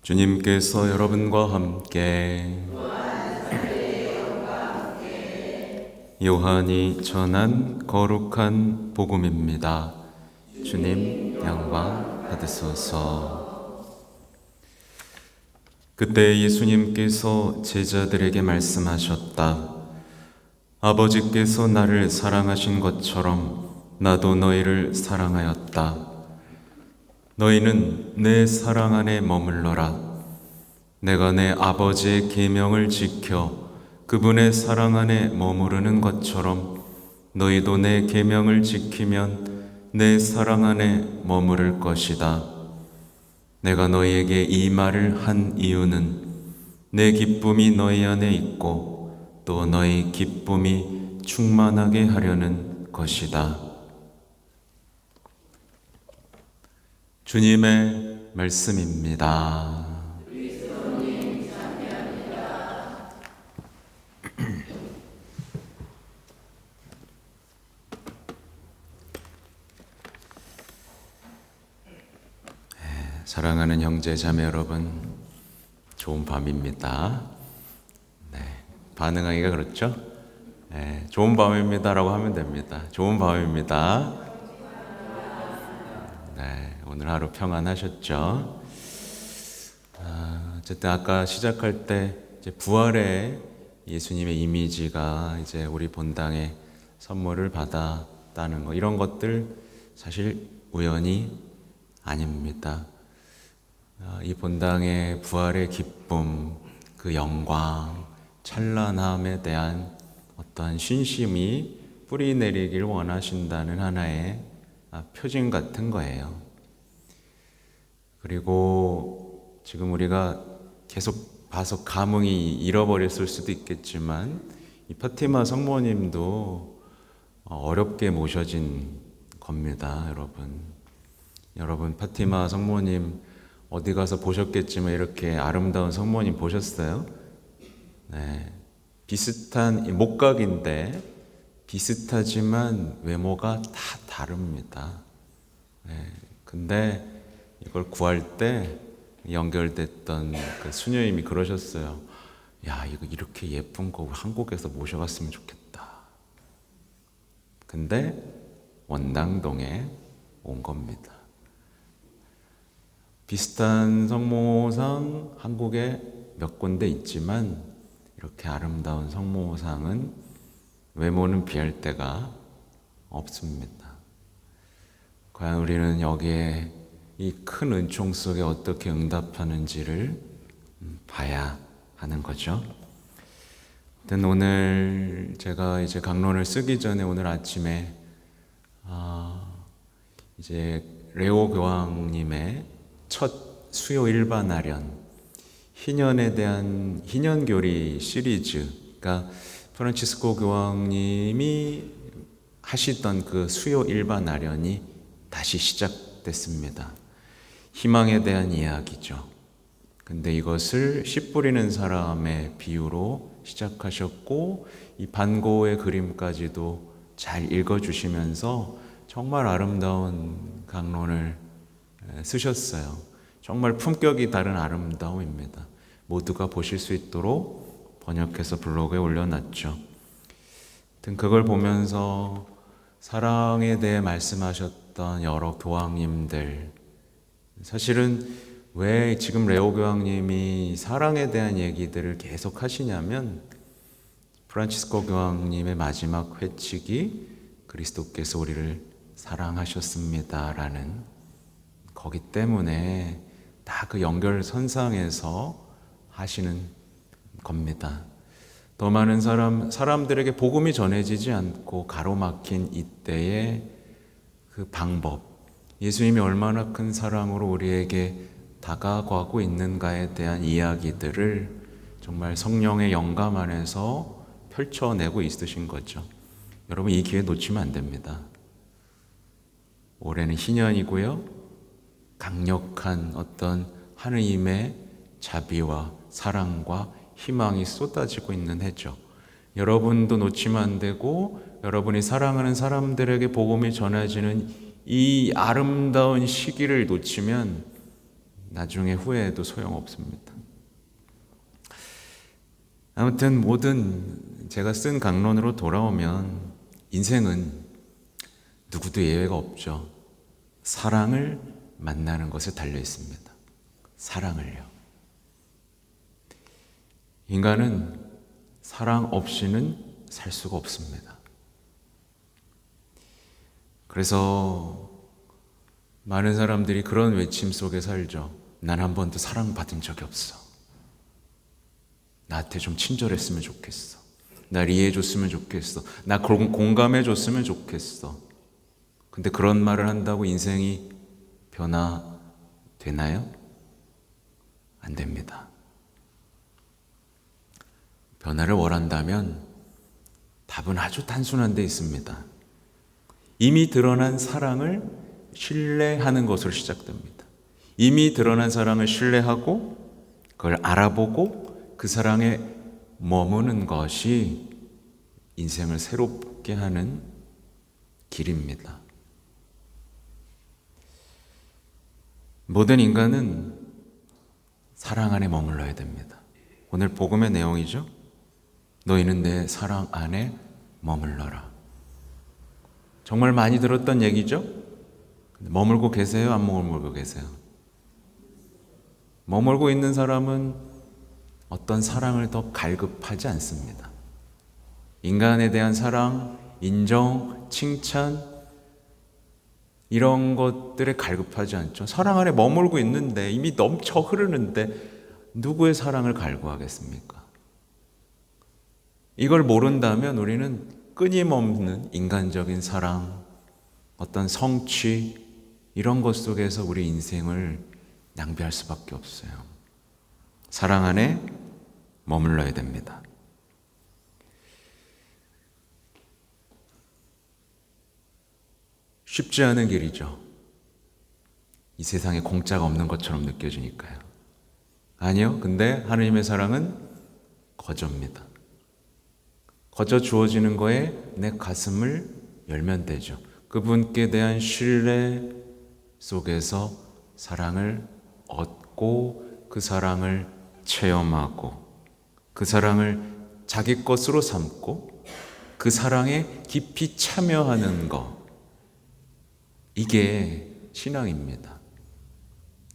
주님께서 여러분과 함께 요한이 전한 거룩한 복음입니다. 주님 영광 받으소서. 그때 예수님께서 제자들에게 말씀하셨다. 아버지께서 나를 사랑하신 것처럼 나도 너희를 사랑하였다. 너희는 내 사랑 안에 머물러라. 내가 내 아버지의 계명을 지켜 그분의 사랑 안에 머무르는 것처럼 너희도 내 계명을 지키면 내 사랑 안에 머무를 것이다. 내가 너희에게 이 말을 한 이유는 내 기쁨이 너희 안에 있고 또 너희 기쁨이 충만하게 하려는 것이다. 주님의 말씀입니다. 사랑하는 형제 자매 여러분, 좋은 밤입니다. 반응하기가 그렇죠? 좋은 밤입니다라고 하면 됩니다. 좋은 밤입니다. 오늘 하루 평안하셨죠? 어쨌든 아까 시작할 때 이제 부활의 예수님의 이미지가 이제 우리 본당에 선물을 받았다는 거, 이런 것들 사실 우연이 아닙니다. 이 본당의 부활의 기쁨, 그 영광, 찬란함에 대한 어떠한 신심이 뿌리 내리길 원하신다는 하나의 표징 같은 거예요. 그리고 지금 우리가 계속 봐서 감흥이 잃어버렸을 수도 있겠지만 이 파티마 성모님도 어렵게 모셔진 겁니다, 여러분. 여러분 파티마 성모님 어디 가서 보셨겠지만 이렇게 아름다운 성모님 보셨어요? 비슷한 목각인데 비슷하지만 외모가 다 다릅니다. 근데 이걸 구할 때 연결됐던 그 수녀님이 그러셨어요. 야, 이거 이렇게 예쁜 거 한국에서 모셔갔으면 좋겠다. 근데 원당동에 온 겁니다. 비슷한 성모상 한국에 몇 군데 있지만 이렇게 아름다운 성모상은 외모는 비할 데가 없습니다. 과연 우리는 여기에 이 큰 은총 속에 어떻게 응답하는지를 봐야 하는 거죠. 오늘 제가 이제 강론을 쓰기 전에 오늘 아침에 이제 레오 교황님의 첫 수요 일반 아련 희년에 대한 희년교리 시리즈, 그러니까 프란치스코 교황님이 하시던 그 수요 일반 아련이 다시 시작됐습니다. 희망에 대한 이야기죠. 근데 이것을 씨 뿌리는 사람의 비유로 시작하셨고 이 반고의 그림까지도 잘 읽어주시면서 정말 아름다운 강론을 쓰셨어요. 정말 품격이 다른 아름다움입니다. 모두가 보실 수 있도록 번역해서 블로그에 올려놨죠. 그걸 보면서 사랑에 대해 말씀하셨던 여러 교황님들, 사실은 왜 지금 레오 교황님이 사랑에 대한 얘기들을 계속 하시냐면 프란치스코 교황님의 마지막 회칙이 그리스도께서 우리를 사랑하셨습니다라는 거기 때문에 다 그 연결선상에서 하시는 겁니다. 더 많은 사람들에게 복음이 전해지지 않고 가로막힌 이때의 그 방법, 예수님이 얼마나 큰 사랑으로 우리에게 다가가고 있는가에 대한 이야기들을 정말 성령의 영감 안에서 펼쳐내고 있으신 거죠. 여러분 이 기회 놓치면 안 됩니다. 올해는 희년이고요. 강력한 어떤 하느님의 자비와 사랑과 희망이 쏟아지고 있는 해죠. 여러분도 놓치면 안 되고 여러분이 사랑하는 사람들에게 복음이 전해지는 이 아름다운 시기를 놓치면 나중에 후회해도 소용없습니다. 아무튼 모든 제가 쓴 강론으로 돌아오면 인생은 누구도 예외가 없죠. 사랑을 만나는 것에 달려 있습니다. 사랑을요. 인간은 사랑 없이는 살 수가 없습니다. 그래서 많은 사람들이 그런 외침 속에 살죠. 난 한 번도 사랑받은 적이 없어. 나한테 좀 친절했으면 좋겠어. 날 이해해줬으면 좋겠어. 나 공감해줬으면 좋겠어. 근데 그런 말을 한다고 인생이 변화되나요? 안 됩니다. 변화를 원한다면 답은 아주 단순한 데 있습니다. 이미 드러난 사랑을 신뢰하는 것으로 시작됩니다. 이미 드러난 사랑을 신뢰하고 그걸 알아보고 그 사랑에 머무는 것이 인생을 새롭게 하는 길입니다. 모든 인간은 사랑 안에 머물러야 됩니다. 오늘 복음의 내용이죠. 너희는 내 사랑 안에 머물러라. 정말 많이 들었던 얘기죠. 머물고 계세요? 안 머물고 계세요? 머물고 있는 사람은 어떤 사랑을 더 갈급하지 않습니다. 인간에 대한 사랑, 인정, 칭찬 이런 것들에 갈급하지 않죠. 사랑 안에 머물고 있는데 이미 넘쳐 흐르는데 누구의 사랑을 갈구하겠습니까? 이걸 모른다면 우리는 끊임없는 인간적인 사랑, 어떤 성취 이런 것 속에서 우리 인생을 낭비할 수밖에 없어요. 사랑 안에 머물러야 됩니다. 쉽지 않은 길이죠. 이 세상에 공짜가 없는 것처럼 느껴지니까요. 아니요. 근데 하느님의 사랑은 거저입니다. 거저 주어지는 거에 내 가슴을 열면 되죠. 그분께 대한 신뢰 속에서 사랑을 얻고 그 사랑을 체험하고 그 사랑을 자기 것으로 삼고 그 사랑에 깊이 참여하는 것, 이게 신앙입니다.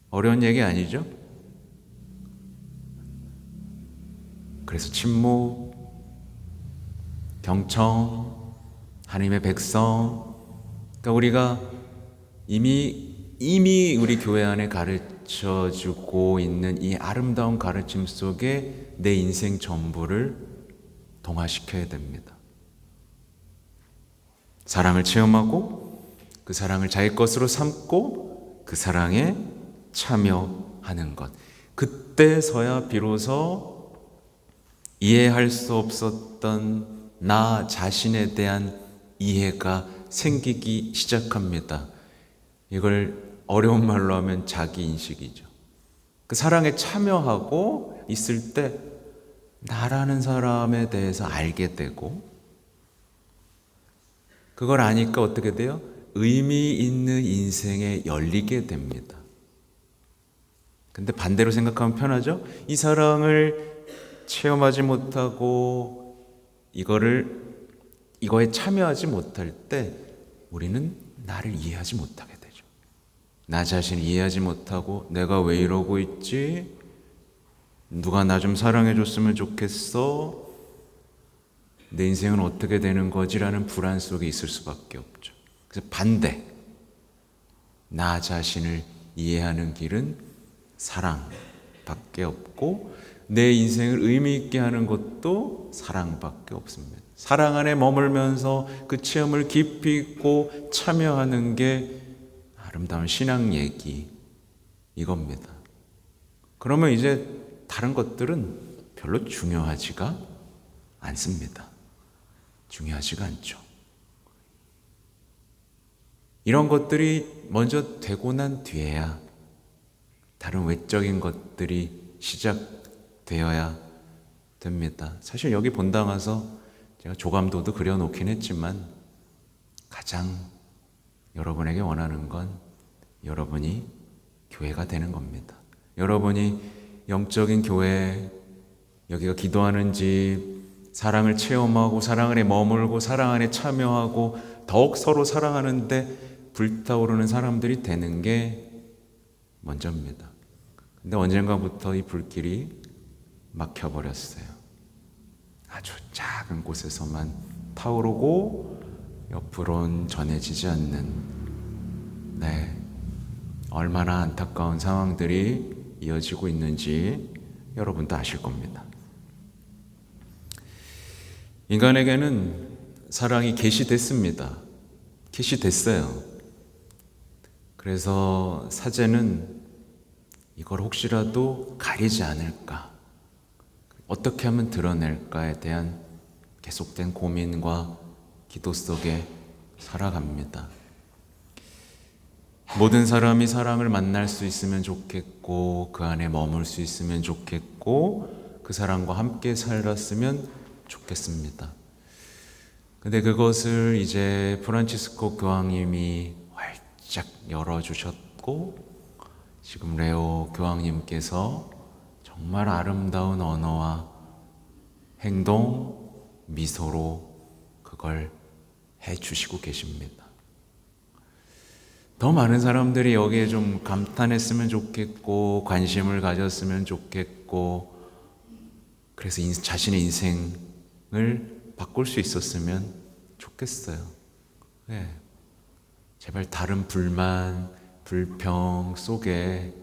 어려운 얘기 아니죠? 그래서 침묵, 경청, 하나님의 백성, 그러니까 우리가 이미 우리 교회 안에 가르쳐주고 있는 이 아름다운 가르침 속에 내 인생 전부를 동화시켜야 됩니다. 사랑을 체험하고 그 사랑을 자기 것으로 삼고 그 사랑에 참여하는 것. 그때서야 비로소 이해할 수 없었던 나 자신에 대한 이해가 생기기 시작합니다. 이걸 어려운 말로 하면 자기인식이죠. 그 사랑에 참여하고 있을 때 나라는 사람에 대해서 알게 되고 그걸 아니까 어떻게 돼요? 의미 있는 인생에 열리게 됩니다. 근데 반대로 생각하면 편하죠? 이 사랑을 체험하지 못하고 이거에 참여하지 못할 때 우리는 나를 이해하지 못하게 되죠. 나 자신을 이해하지 못하고 내가 왜 이러고 있지? 누가 나 좀 사랑해 줬으면 좋겠어? 내 인생은 어떻게 되는 거지라는 불안 속에 있을 수밖에 없죠. 그래서 반대, 나 자신을 이해하는 길은 사랑밖에 없고 내 인생을 의미 있게 하는 것도 사랑밖에 없습니다. 사랑 안에 머물면서 그 체험을 깊이 있고 참여하는 게 아름다운 신앙 얘기 이겁니다. 그러면 이제 다른 것들은 별로 중요하지가 않습니다. 중요하지가 않죠. 이런 것들이 먼저 되고 난 뒤에야 다른 외적인 것들이 시작되어야 됩니다. 사실 여기 본당 와서 제가 조감도도 그려놓긴 했지만 가장 여러분에게 원하는 건 여러분이 교회가 되는 겁니다. 여러분이 영적인 교회, 여기가 기도하는 집, 사랑을 체험하고 사랑 안에 머물고 사랑 안에 참여하고 더욱 서로 사랑하는데 불타오르는 사람들이 되는 게 먼저입니다. 근데 언젠가부터 이 불길이 막혀버렸어요. 아주 작은 곳에서만 타오르고 옆으론 전해지지 않는, 얼마나 안타까운 상황들이 이어지고 있는지 여러분도 아실 겁니다. 인간에게는 사랑이 계시됐습니다. 계시됐어요. 그래서 사제는 이걸 혹시라도 가리지 않을까, 어떻게 하면 드러낼까에 대한 계속된 고민과 기도 속에 살아갑니다. 모든 사람이 사랑을 만날 수 있으면 좋겠고, 그 안에 머물 수 있으면 좋겠고, 그 사람과 함께 살았으면 좋겠습니다. 근데 그것을 이제 프란치스코 교황님이 활짝 열어주셨고, 지금 레오 교황님께서 정말 아름다운 언어와 행동, 미소로 그걸 해주시고 계십니다. 더 많은 사람들이 여기에 좀 감탄했으면 좋겠고, 관심을 가졌으면 좋겠고, 그래서 자신의 인생을 바꿀 수 있었으면 좋겠어요. 제발 다른 불만, 불평 속에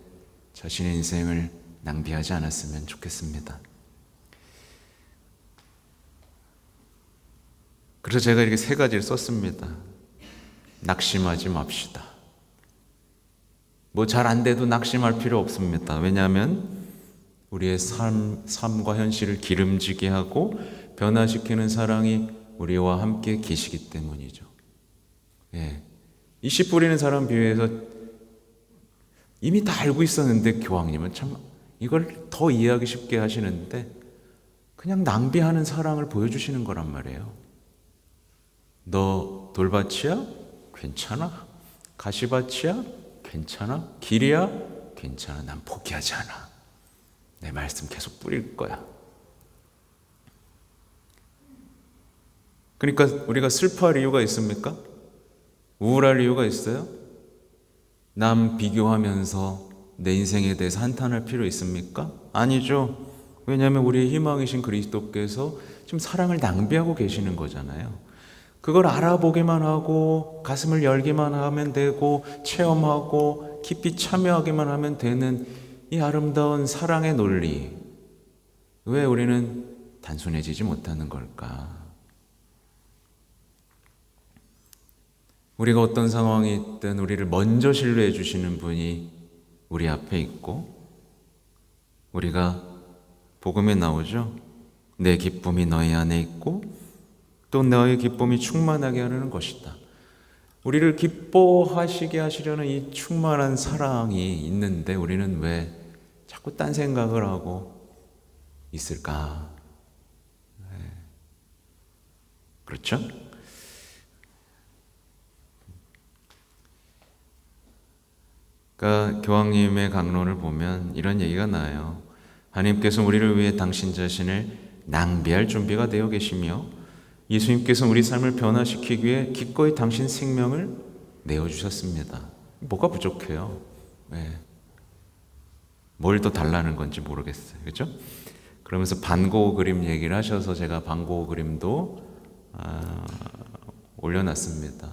자신의 인생을 낭비하지 않았으면 좋겠습니다. 그래서 제가 이렇게 3가지를 썼습니다. 낙심하지 맙시다. 뭐 잘 안 돼도 낙심할 필요 없습니다. 왜냐하면 우리의 삶과 현실을 기름지게 하고 변화시키는 사랑이 우리와 함께 계시기 때문이죠. 이 씨 뿌리는 사람 비유에서 이미 다 알고 있었는데 교황님은 참 이걸 더 이해하기 쉽게 하시는데 그냥 낭비하는 사랑을 보여주시는 거란 말이에요. 너 돌밭이야? 괜찮아. 가시밭이야? 괜찮아. 길이야? 괜찮아. 난 포기하지 않아. 내 말씀 계속 뿌릴 거야. 그러니까 우리가 슬퍼할 이유가 있습니까? 우울할 이유가 있어요? 남 비교하면서 내 인생에 대해서 한탄할 필요 있습니까? 아니죠. 왜냐하면 우리의 희망이신 그리스도께서 지금 사랑을 낭비하고 계시는 거잖아요. 그걸 알아보기만 하고 가슴을 열기만 하면 되고 체험하고 깊이 참여하기만 하면 되는 이 아름다운 사랑의 논리, 왜 우리는 단순해지지 못하는 걸까? 우리가 어떤 상황이 있든 우리를 먼저 신뢰해 주시는 분이 우리 앞에 있고, 우리가 복음에 나오죠. 내 기쁨이 너희 안에 있고 또 너의 기쁨이 충만하게 하려는 것이다. 우리를 기뻐하시게 하시려는 이 충만한 사랑이 있는데 우리는 왜 자꾸 딴 생각을 하고 있을까? 그렇죠? 그러니까 교황님의 강론을 보면 이런 얘기가 나와요. 하나님께서 우리를 위해 당신 자신을 낭비할 준비가 되어 계시며 예수님께서 우리 삶을 변화시키기 위해 기꺼이 당신 생명을 내어주셨습니다. 뭐가 부족해요? 뭘 더 달라는 건지 모르겠어요. 그렇죠? 그러면서 반고 그림 얘기를 하셔서 제가 반고 그림도 올려놨습니다.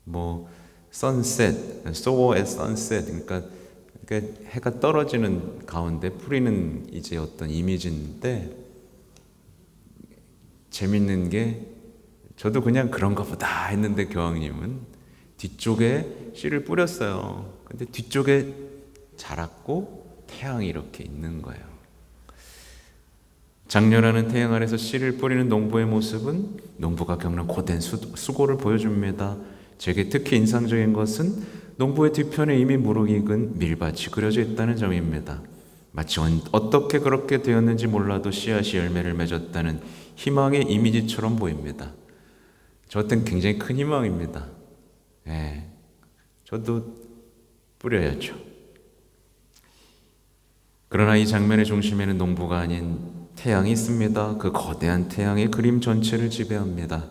뭐 sunset, so at sunset, 그러니까 해가 떨어지는 가운데 뿌리는 이제 어떤 이미지인데, 재밌는 게 저도 그냥 그런가 보다 했는데 교황님은 뒤쪽에 씨를 뿌렸어요. 근데 뒤쪽에 자랐고 태양이 이렇게 있는 거예요. 장렬하는 태양 아래서 씨를 뿌리는 농부의 모습은 농부가 겪는 고된 수고를 보여줍니다. 제게 특히 인상적인 것은 농부의 뒤편에 이미 무르익은 밀밭이 그려져 있다는 점입니다. 마치 어떻게 그렇게 되었는지 몰라도 씨앗이 열매를 맺었다는 희망의 이미지처럼 보입니다. 저한테는 굉장히 큰 희망입니다. 저도 뿌려야죠. 그러나 이 장면의 중심에는 농부가 아닌 태양이 있습니다. 그 거대한 태양의 그림 전체를 지배합니다.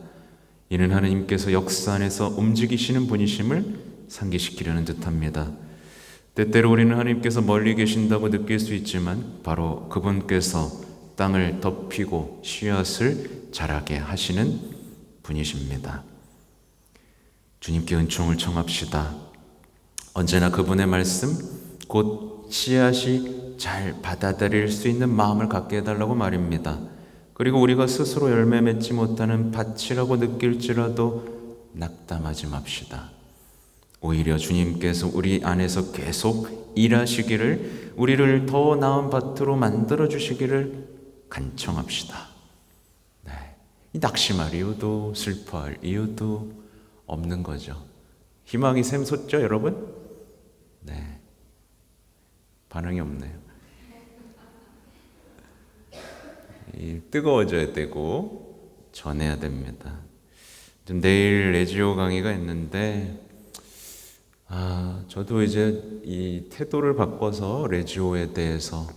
이는 하느님께서 역사 안에서 움직이시는 분이심을 상기시키려는 듯합니다. 때때로 우리는 하나님께서 멀리 계신다고 느낄 수 있지만 바로 그분께서 땅을 덮이고 씨앗을 자라게 하시는 분이십니다. 주님께 은총을 청합시다. 언제나 그분의 말씀, 곧 씨앗이 잘 받아들일 수 있는 마음을 갖게 해달라고 말입니다. 그리고 우리가 스스로 열매 맺지 못하는 밭이라고 느낄지라도 낙담하지 맙시다. 오히려 주님께서 우리 안에서 계속 일하시기를, 우리를 더 나은 밭으로 만들어 주시기를 간청합시다. 네. 낙심할 이유도 슬퍼할 이유도 없는 거죠. 희망이 샘솟죠, 여러분? 네. 반응이 없네요. 뜨거워져야 되고 전해야 됩니다. 좀 내일 레지오 강의가 있는데 저도 이제 이 태도를 바꿔서 레지오에 대해서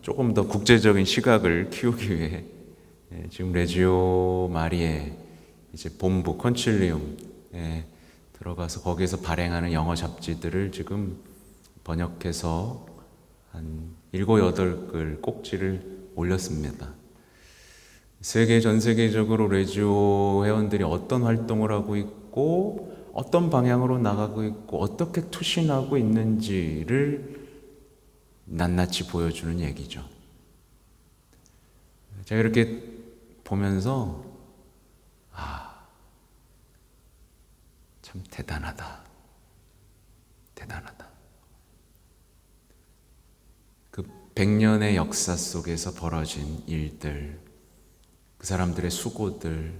조금 더 국제적인 시각을 키우기 위해 지금 레지오 마리에 이제 본부 컨칠리움에 들어가서 거기에서 발행하는 영어 잡지들을 지금 번역해서 한 7, 8글 꼭지를 올렸습니다. 전 세계적으로 레지오 회원들이 어떤 활동을 하고 있고 어떤 방향으로 나가고 있고 어떻게 투신하고 있는지를 낱낱이 보여주는 얘기죠. 제가 이렇게 보면서 참 대단하다. 그 100년의 역사 속에서 벌어진 일들, 그 사람들의 수고들,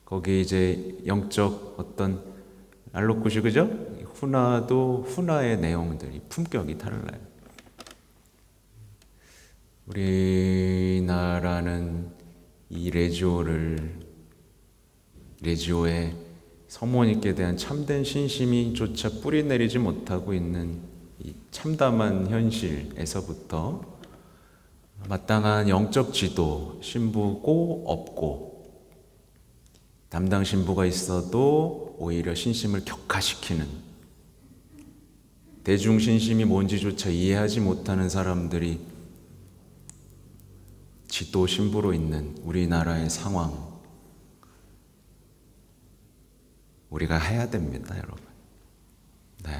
거기 이제 영적 어떤 알록굿이, 그죠? 훈화도 훈화의 내용들이 품격이 달라요. 우리나라는 이 레지오의 성모님께 대한 참된 신심이조차 뿌리내리지 못하고 있는 이 참담한 현실에서부터 마땅한 영적 지도, 신부고 없고, 담당 신부가 있어도 오히려 신심을 격화시키는, 대중 신심이 뭔지조차 이해하지 못하는 사람들이 지도 신부로 있는 우리나라의 상황, 우리가 해야 됩니다, 여러분. 네.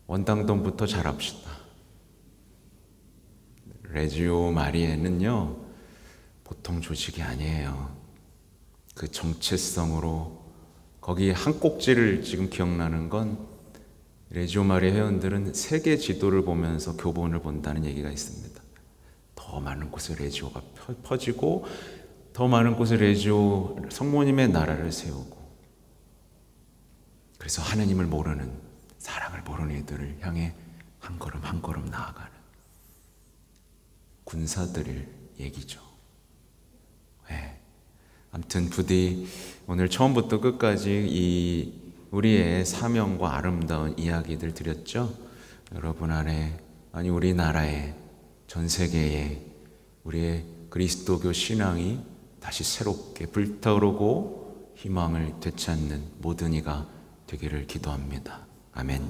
원당동부터 잘합시다. 레지오 마리에는요, 보통 조직이 아니에요. 그 정체성으로, 거기 한 꼭지를 지금 기억나는 건, 레지오 마리아 회원들은 세계 지도를 보면서 교본을 본다는 얘기가 있습니다. 더 많은 곳에 레지오가 퍼지고, 더 많은 곳에 레지오 성모님의 나라를 세우고, 그래서 하나님을 모르는, 사랑을 모르는 이들을 향해 한 걸음 한 걸음 나아가는 군사들의 얘기죠. 네. 아무튼 부디 오늘 처음부터 끝까지 우리의 사명과 아름다운 이야기들 드렸죠. 여러분 안에, 아니 우리나라에, 전 세계에 우리의 그리스도교 신앙이 다시 새롭게 불타오르고 희망을 되찾는 모든 이가 되기를 기도합니다. 아멘.